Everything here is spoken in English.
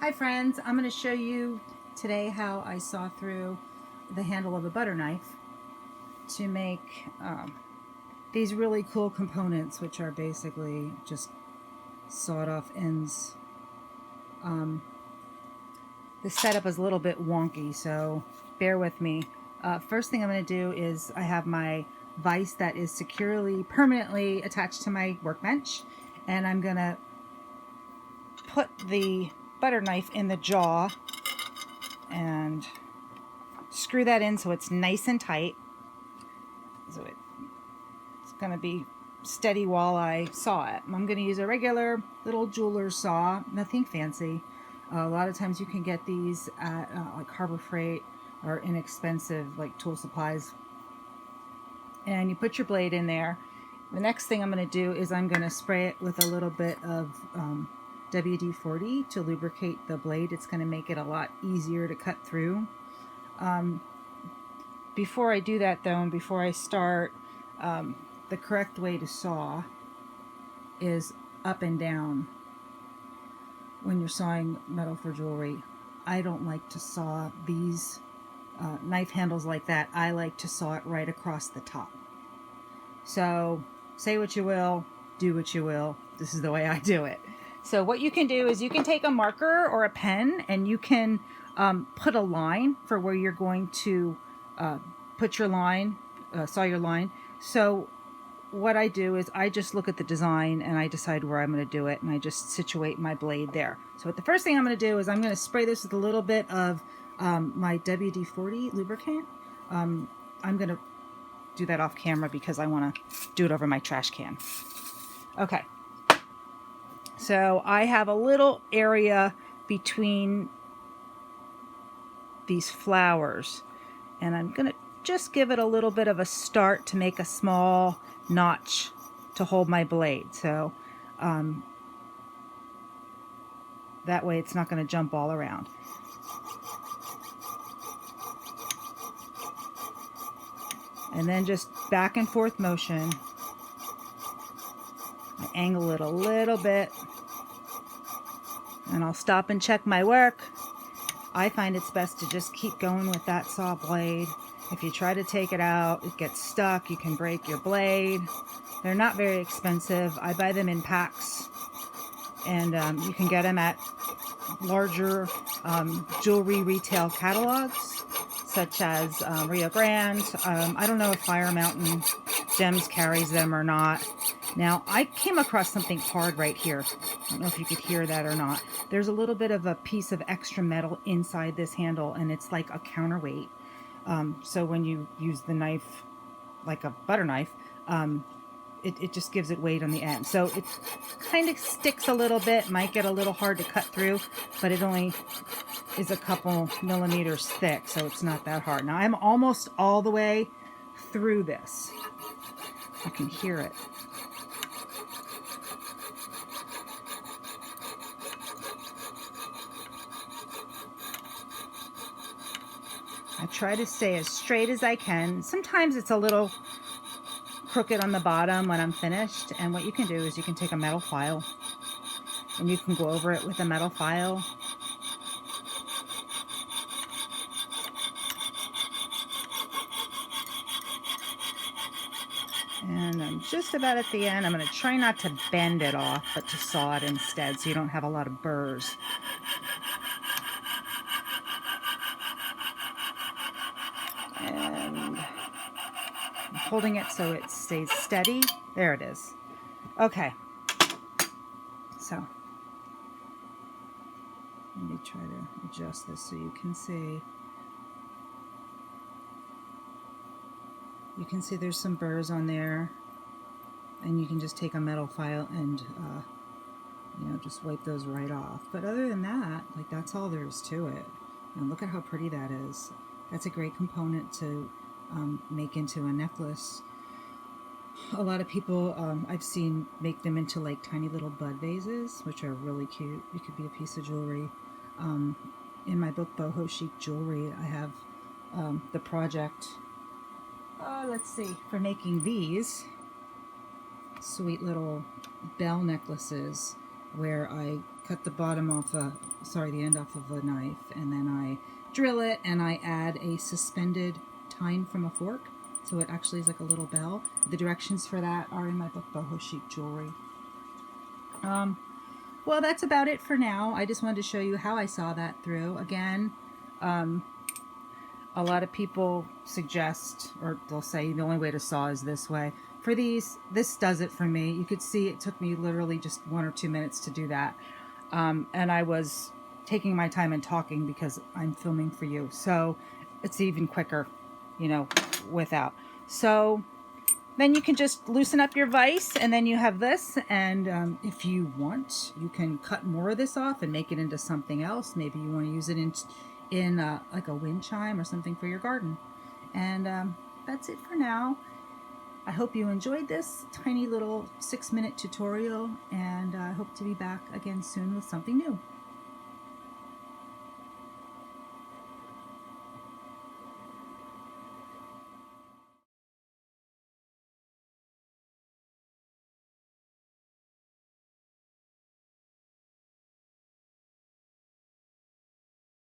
Hi friends, I'm going to show you today how I saw through the handle of a butter knife to make these really cool components, which are basically just sawed off ends. The setup is a little bit wonky, so bear with me. First thing I'm going to do is I have my vise that is securely, permanently attached to my workbench, and I'm going to put the butter knife in the jaw and screw that in so it's nice and tight. So it's going to be steady while I saw it. I'm going to use a regular little jeweler's saw, nothing fancy. A lot of times you can get these at like Harbor Freight or inexpensive like tool supplies. And you put your blade in there. The next thing I'm going to do is I'm going to spray it with a little bit of WD-40 to lubricate the blade. It's going to make it a lot easier to cut through. Before I do that though, and before I start, the correct way to saw is up and down when you're sawing metal for jewelry. I don't like to saw these knife handles like that. I like to saw it right across the top. So say what you will, do what you will. This is the way I do it. So what you can do is you can take a marker or a pen and you can put a line for where you're going to put your line, saw your line. So what I do is I just look at the design and I decide where I'm going to do it, and I just situate my blade there. So the first thing I'm going to do is I'm going to spray this with a little bit of my WD-40 lubricant. I'm going to do that off camera because I want to do it over my trash can. Okay. So I have a little area between these flowers, and I'm going to just give it a little bit of a start to make a small notch to hold my blade. So that way it's not going to jump all around. And then just back and forth motion. I angle it a little bit. And I'll stop and check my work. I find it's best to just keep going with that saw blade. If you try to take it out, it gets stuck. You can break your blade. They're not very expensive. I buy them in packs. And you can get them at larger jewelry retail catalogs, such as Rio Grande. I don't know if Fire Mountain Gems carries them or not. Now, I came across something hard right here. I don't know if you could hear that or not. There's a little bit of a piece of extra metal inside this handle, and it's like a counterweight. So when you use the knife, like a butter knife, it just gives it weight on the end. So it kind of sticks a little bit, might get a little hard to cut through, but it only is a couple millimeters thick, so it's not that hard. Now I'm almost all the way through this. You can hear it. I try to stay as straight as I can. Sometimes it's a little crooked on the bottom when I'm finished, and what you can do is you can take a metal file and you can go over it with a metal file. And I'm just about at the end. I'm going to try not to bend it off, but to saw it instead so you don't have a lot of burrs. And I'm holding it so it stays steady. There it is. Okay. So let me try to adjust this so you can see. You can see there's some burrs on there, and you can just take a metal file and you know, just wipe those right off. But other than that, like, that's all there is to it. And look at how pretty that is. That's a great component to make into a necklace. A lot of people I've seen make them into like tiny little bud vases, which are really cute. It could be a piece of jewelry. In my book, Boho Chic Jewelry, I have the project, let's see, for making these sweet little bell necklaces where I cut the bottom off the end off of a knife, and then I drill it, and I add a suspended tine from a fork, so it actually is like a little bell. The directions for that are in my book, Boho Chic Jewelry. Well, that's about it for now. I just wanted to show you how I saw that through. Again, a lot of people suggest, or they'll say the only way to saw is this way. For these, this does it for me. You could see it took me literally just 1 or 2 minutes to do that. And I was taking my time and talking because I'm filming for you. So it's even quicker, you know, without. So then you can just loosen up your vise, and then you have this. And if you want, you can cut more of this off and make it into something else. Maybe you want to use it in like a wind chime or something for your garden. And that's it for now. I hope you enjoyed this tiny little 6-minute tutorial, and I hope to be back again soon with something new.